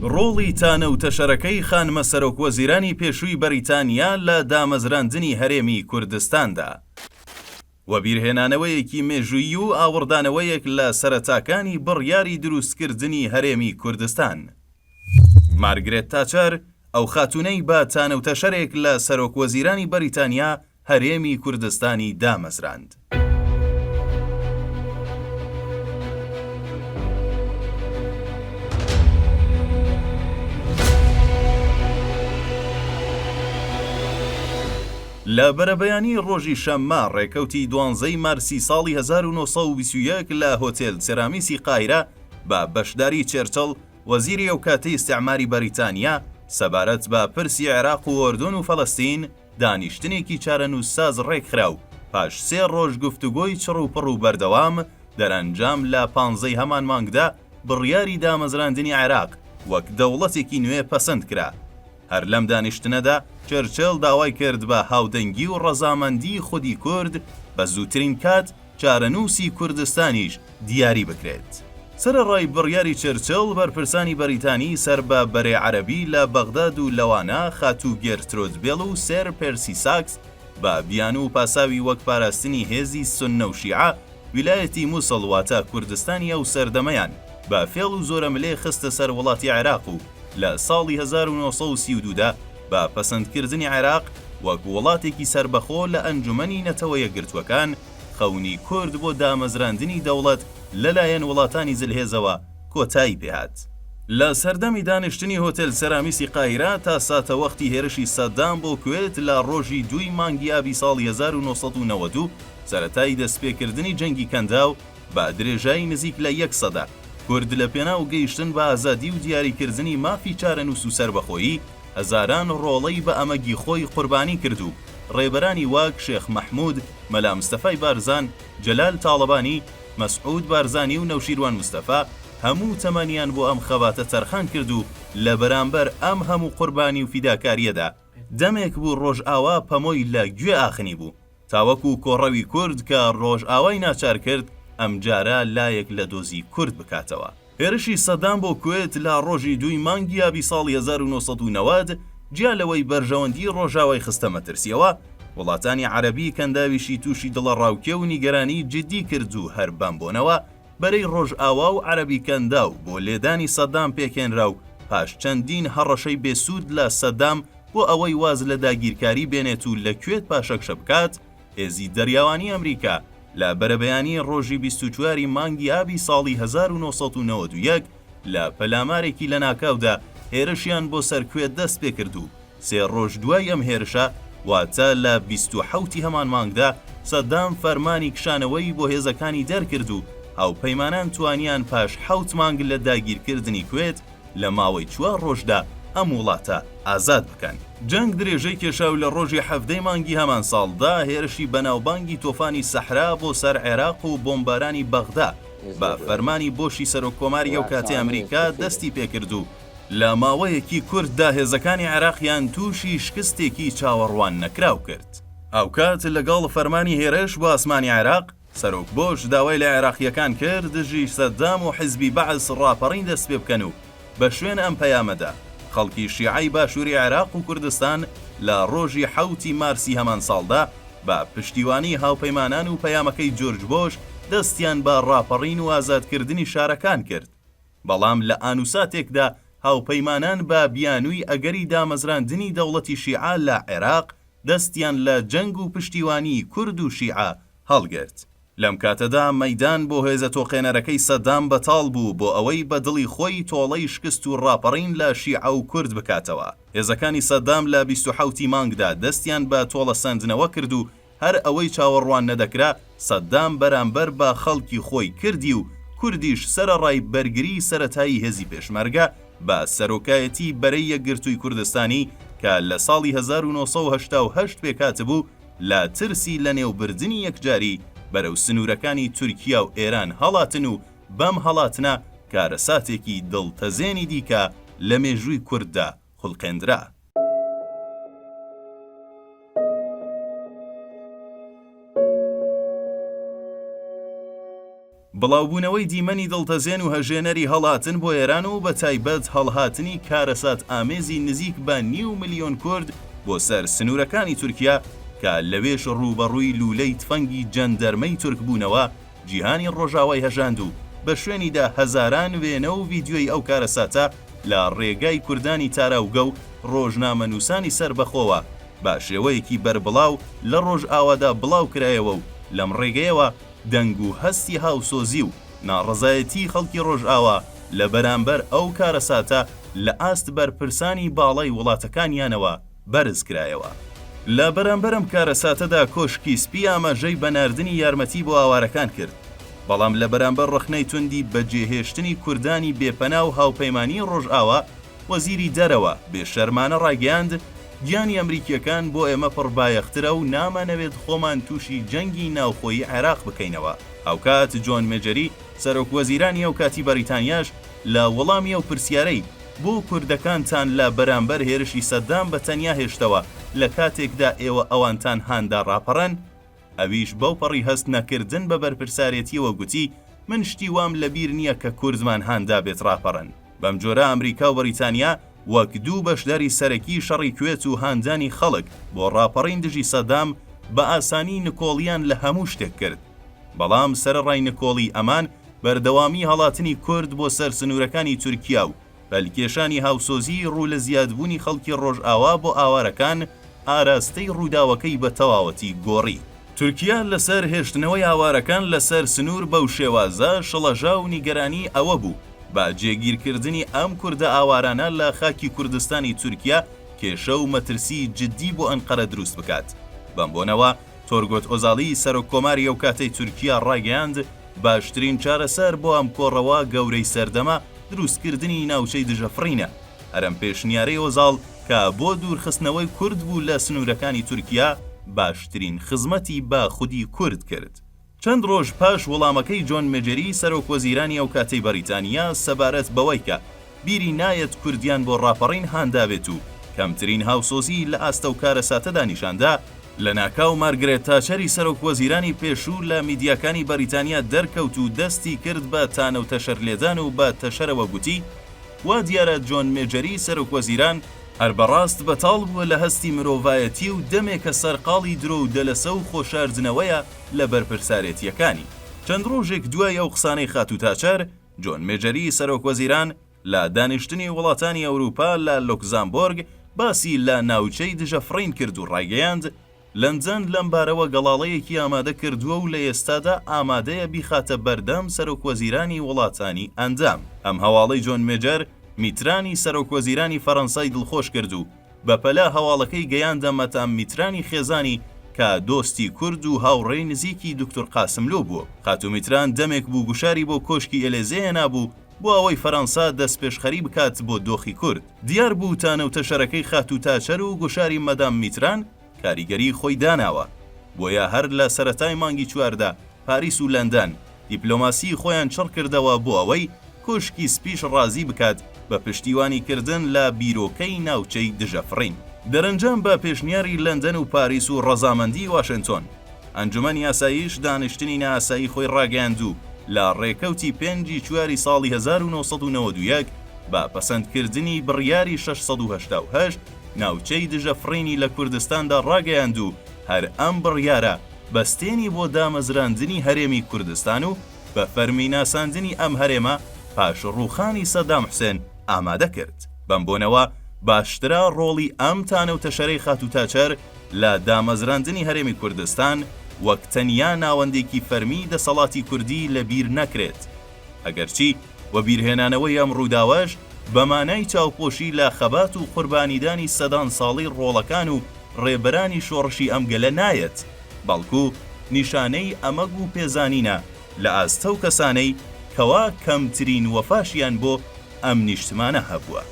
ڕۆڵی تانەوتەشەرەکەی خانمە سەرۆکوەزیرانی پێشووی بەریتانیا لە دامەزراندنی هەرێمی کوردستاندا و بیرهێنانەوەیەکی مێژوویی و ئاوردانەوەیەک لە سەرەتاکانی بڕیاری دروستکردنی هەرێمی کوردستان. مارگرێت تاچەر ئەو خاتونەی بە تانەوتەشەرێک لە سەرۆکوەزیرانی بەریتانیا هەرێمی کوردستانی دامەزراند. لە بەرەبەیانی ڕۆژی شەممە ڕێکەوتی 12 مارسی ساڵی 1921 لە هۆتێل سێرامیسی قاهیرە بە بەشداری چێرچڵ وەزیری ئەو کاتەی ئیستیعماری بەریتانیا سەبارەت بە پرسی عێراق و ئۆردون و فەڵەستین دانیشتنێکی چارەنووسساز ڕێکخرا و پاش 3 ڕۆژ گفتوگۆی چڕوپڕ و بەردەوام دەرەنجام لە 15 هەمان مانگدا بڕیاری دامەزراندنی عێراق وەک دەوڵەتێکی نوێ پەسەند کرا. هەر لەم دانیشتنەدا چرچل داوای کرد بە هاودەنگی و ڕەزامەندی خودی کورد بە زووترین کات چارەنووسی کوردستانیش دیاری بکرێت. سەرەڕای بڕیاری چرچل بەرپرسانی بەریتانی سەر بە بەرێ عەرەبی لە بەغداد و لەوانە خاتوو گێرترۆد بێڵ و سێر پێرسی ساکس بە بیان و پاساوی وەک پاراستنی هێزی سوننە و شیعە ویلایەتی مووسڵ واتە کوردستانی ئەو سەردەمەیان بە فێڵ و زۆرە ملێ خستە سەر وڵاتی عێراق و لە ساڵی 1932دا بە پەسەندکردنی عێراق وەک وڵاتێکی سربەخۆ لە ئەنجومەنی نەتەوە یەکگرتووەکان خەونی کورد بۆ دامەزراندنی دەوڵەت لەلایەن وڵاتانی جلهێزەوە کۆتایی پێهات. لە سەردەمی دانیشتنی هۆتێل سەرامیسی قاهیرە تا ساتە وەختی هێرشی سەدام بۆ کوێت لە ڕۆژی 2 مانگی ئابی ساڵی 1992 سەرەتای دەستپێکردنی جەنگی کەنداو بە درێژایی نزیک لە 1 سەدا کورد لە پێناو گەیشتن بە ئازادی و دیاریکردنی مافی چارەنووس و سەربەخۆیی هەزاران ڕۆڵەی بە ئەمەگی خۆی قوربانی کردو. ڕێبەرانی واک شێخ مەحموود، مەلا مستەفای بارزان، جەلال تاڵەبانی، مەسعود بارزانی و نەوشیروان مستەفا هەموو تەمەنیان بۆ ئەم خەباتە تەرخان کردو لە بەرامبەر ئەم هەموو قوربانی و فیداکاریەدا دەمێک بوو ڕۆژ ئاوا پەمۆی لە گوێ ئاخنی بوو تاوەکو کۆڕەوی کورد کە ڕۆژ ئاوای ناچار کرد ئەم جارە لایەک لە دۆزی کورد بکاتەوە. هێرشی سەدام بۆ کوێت لە ڕۆژی 2 مانگی ئابی ساڵی 1990 جیا لەوەی بەرژەوەندی ڕۆژاوای خستە مەترسیەوە وڵاتانی عەرەبی کەنداویشی تووشی دڵە ڕاوکێ و نیگەرانی جدی کرد و هەر بەمبۆنەوە بەرەی ڕۆژ ئاوا و عەرەبی کەنداو بۆ لێدانی سەدام پێکێنرا و پاش چەندین هەڕەشەی بێسوود لە سەدام بۆ ئەوەی واز لە داگیرکاری بێنێت و لەکوێت پاشەکشە بکات هێزی دەریاوانی ئەمریکا لە بەرەبەیانی ڕۆژی 24 مانگی ئابی ساڵی 1991 لە پەلامارێکی لە ناکاودا هێرشیان بۆ سەرکوێ دەست پێ کرد و 3 ڕۆژ دوای ئەم هێرشە واتە لە 27 هەمان مانگدا سەدام فەرمانی کشانەوەی بۆ هێزەکانی دەرکرد و هاوپەیمانان توانیان پاش 7 مانگ لە داگیرکردنی کوێت لە ماوەی 4 ڕۆژدا ئەم وڵاتە ئازاد بکەن. جەنگ درێژەی کێشاو لە ڕۆژی 7 مانگی هەمان ساڵدا هێرشی بەناوبانگی تۆفانی سەحرا بۆ سەر عێراق و بۆمبارانی بەغدا بە فەرمانی بۆشی سەرۆککۆماری ئەو کاتێ ئەمریکا دەستی پێکرد و لە ماوەیەکی کورتدا هێزەکانی عێراقیان تووشی شکستێکی چاوەڕوان نەکراو کرد. ئەو کات لەگەڵ فەرمانی هێرش بۆ ئاسمانی عێراق سەرۆک بۆش داوای لە عێراقیەکان کرد دژی سەدام و حیزبی بەعس ڕاپەڕین دەست پێ بکەن و بە شوێن ئەم پەیامەدا خەڵکی شیعەی باشووری عێراق و کوردستان لە ڕۆژی 7 مارسی هەمان ساڵدا بە پشتیوانی هاوپەیمانان و پەیامەکەی جۆرج بۆش دەستیان بە ڕاپەڕین و ئازادکردنی شارەکان کرد. بەڵام لە ئانوساتێکدا هاوپەیمانان بە بیانووی ئەگەری دامەزراندنی دەوڵەتی شیعە لە عێراق دەستیان لە جەنگ و پشتیوانی کورد و شیعە هەڵگرت. لەم کاتەدا مەیدان بۆ هێزە تۆقێنەرەکەی سەدام بەتاڵ بوو بۆ ئەوەی بە دڵی خۆی تۆڵەی شکست و ڕاپەڕین لە شیعە و کورد بکاتەوە. هێزەکانی سەدام لە 27 مانگدا دەستیان بە تۆڵە سەندنەوە کرد و هەر ئەوەی چاوەڕوان نەدەکرا سەدام بەرامبەر بە خەڵکی خۆی کردی و کوردیش سەرەڕای بەرگری سەرەتایی هێزی پێشمەرگە بە سەرۆکایەتی بەرەی یەکگرتووی کوردستانی کە لە ساڵی 1988 پێکاتبوو لە ترسی لە نێوبردننی یەکجاری بەرەو سنوورەکانی تورکیا و ئێران هەڵاتن و بەم هەڵاتنە کارەساتێکی دڵتەزێنی دیکە لە مێژووی کورددا خوڵقێندرا. بڵاوبوونەوەی دیمەنی دڵتەزێن و هەژێنەری هەڵهاتن بۆ ئێران و بە تایبەت هەڵهاتنی کارەسات ئامێزی نزیک بە 9 ملیۆن کورد بۆ سەر سنوورەکانی تورکیا کە لەوێش ڕوبەڕووی لولەی تفەنگی جەندەرمەی تورک بوونەوە جیهانی ڕۆژاوای هەژاند و بە شوێنیدا هەزاران وێنە و ڤیدیۆی ئەو کارەساتە لە ڕێگای کوردانی تاراوگە و ڕۆژنامەنووسانی سربەخۆوە با شێوەیەکی بربڵاو لە ڕۆژ ئاوادا بڵاو کرایەوە و لەم ڕێگەیەوە دەنگ و هەستی هاوسۆزی و ناڕەزایەتی خەڵکی ڕۆژئاوا لە بەرامبەر ئەو کارەساتە لە ئاست بەرپرسانی باڵای وڵاتەکانیانەوە بەرز کرایەوە. لە بەرامبەرم کارەساتەدا کۆشکی سپی ئاماژەی بەناردنی یارمەتی بۆ ئاوارەکان کرد، بەڵام لە بەرامبەر ڕخنەی توندی بەجێهێشتنی کوردانی بێپەنا و هاوپەیمانی ڕۆژئاوا وەزیری دەرەوە بێشەرمانە ڕاگەیاند گیانی ئەمریکیەکان بۆ ئێمە پڕبایەخترە و نامانەوێت خۆمان تووشی جەنگی ناوخۆیی عێراق بکەینەوە. ئەوکات جۆن مێجەری سەرۆکوەزیرانی ئەو کاتی بەریتانیاش لە وەڵامی ئەو پرسیارەی بۆ کوردەکانتان لە بەرامبەر هێرشی سەددام بە تەنیا هێشتەوە لە کاتێکدا ئێوە ئەوانتان هاندا ڕاپەڕەن، ئەویش بەو پەڕی هەست نەکردن بە بەرپرسارەتیەوە گوتی من شتی وام لەبیر نییە کە کوردمان هاندا بێت ڕاپەڕەن. بەم جۆرە ئەمریکا و بەریتانیا وەک دوو بەشداری سەرەکی شەڕی کوێت و هاندانی خەڵک بۆ ڕاپەڕین دژی سەدام بە ئاسانی نکۆڵیان لە هەموو شتێک کرد. بەڵام سەرڕای نکۆڵی ئەمان بەردەوامی هەڵاتنی کورد بۆ سەر سنوورەکانی تورکیا و بەلکێشانی هاوسۆزی ڕوو لە زیادبوونی خەڵکی ڕۆژئاوا بۆ ئاوارەکان ئاراستەی ڕووداوەکەی بە تەواوەتی گۆڕی. تورکیا لەسەر هێشتنەوەی ئاوارەکان لەسەر سنوور بەو شێوازە شڵەژا و نیگەرانی ئەوە بوو با جێگیرکردنی ئەم کوردە ئاوارانە لە خاکی کوردستانی تورکیا کێشە و مەترسی جددی بۆ ئەنقەرە دروست بکات. بەم بۆنەوە تۆرگۆت ئۆزاڵی سەرۆکۆماری ئەو کاتەی تورکیا ڕاگەیاند باشترین چارەسەر بۆ ئەم کۆڕەوە گەورەی سەردەما دروستکردنی ناوچەی دژەفڕینە. هەرم پێشنیارەی ئۆزاڵ کە بۆ دوورخستنەوەی کورد بوو لە سنوورەکانی تورکیا باشترین خزمەتی با خودی کورد کرد. چەند ڕۆژ پاش وەڵامەکەی جۆن مێجەری سەرۆکوەزیرانی ئەو کاتەی بەریتانیا سەبارەت بەوەی کە بیری نایەت کوردیان بۆ ڕاپەڕین هاندابێت و کەمترین هاوسۆزی لە ئاستە و کارەساتەدا نیشاندا، لە ناکاو مارگرێت تاچەری سەرۆکوەزیرانی پێشوو لە میدیاکانی بەریتانیا دەرکەوت و دەستی کرد بە تانە و تەشەرلێدان و بە تەشەرەوە گوتی وا دیارە جۆن مێجەری سەرۆکوەزیران هەر بەڕاست بەتاڵ بووە لە هەستی مرۆڤایەتی و دەمێکە سەرقاڵی درۆ و دەلەسە و خۆشاردنەوەیە لە بەرپرسارەتیەکانی. چەند ڕۆژێک دوای ئەو قسانەی خات و تاچەر، جۆن مێجەری سەرۆکوەزیران لە دانیشتنی وڵاتانی ئەوروپا لە لۆکزامبۆرگ باسی لە ناوچەی دژەفڕین کرد و ڕایگەیاند لەندەن لەم بارەوە گەڵاڵەیەکی ئامادە کردووە و لە ئێستادا ئامادەیە بیخاتە بەردەم سەرۆکوەزیرانی وڵاتانی ئەندام. ئەم هەواڵەی جۆن مێجەر میترانی سەرۆکوەزیرانی فەڕەنسای دڵخۆش کرد و بەپەلا هەواڵەکەی گەیاندە مەتام میترانی خێزانی کە دۆستی کورد و هاوڕێی نزیکی دکتۆر قاسملۆ بووە. خاتو میتران دەمێک بوو گوشاری بۆ کۆشکی ئێلێزەیە نابوو بۆ ئەوەی فەڕەنسا دەستپێشخەری بکات بۆ دۆخی کورد. دیار بوو تانە و تەشەرەکەی خات و تاچەر و گوشاری مەدام میتران کاریگەری خۆی داناوە، بۆیە هەر لە سەرەتای مانگی چواردا پاریس و لەندەن دیپلۆماسی خۆیان چڕ کردەوە بۆ ئەوەی کۆشکی سپیش ڕازی بکات بە پشتیوانی کردن لە بیرۆکەی ناوچەی دژەفڕین. دەرەنجام بە پێشنیاری لەندەن و پاریس و ڕەزامەندی واشنگتۆن، ئەنجومەنی یاساییش دانیشتنی ناسایی خۆی ڕاگەیاند و لە ڕێکەوتی 5 چواری ساڵی 1991 بە پەسەندکردنی بڕیاری 688 ناوچەی دژەفڕینی لە کوردستاندا ڕاگەیاند و هەر ئەم بڕیارە بەستێنی بۆ دامەزراندنی هەرێمی کوردستان و بە فەرمی ناساندنی ئەم هەرێمە پاش ڕووخانی سەدام حوسێن ئامادە کرد. بەم بۆنەوە باشترا ڕۆڵی ئەم تانە و تەشەرەی خات و تاچەر لە دامەزراندنی هەرێمی کوردستان وەک تەنیا ناوەندێکی فەرمی دەسەڵاتی کوردی لە بیر نەکرێت، ئەگەرچی وە بیرهێنانەوەی ئەم ڕووداوەش بەمانای چاوپۆشی لە خەبات و قوربانیدانی سەدان ساڵی ڕۆڵەکان و ڕێبەرانی شۆڕشی ئەم گەلە نایەت، بەڵکو نیشانەی ئەمەگ و پێزانینە لە ئاستە و کەسانەی کەوا کەمترین وەفاشیان بۆ ئەم نیشتمانە هەبووە.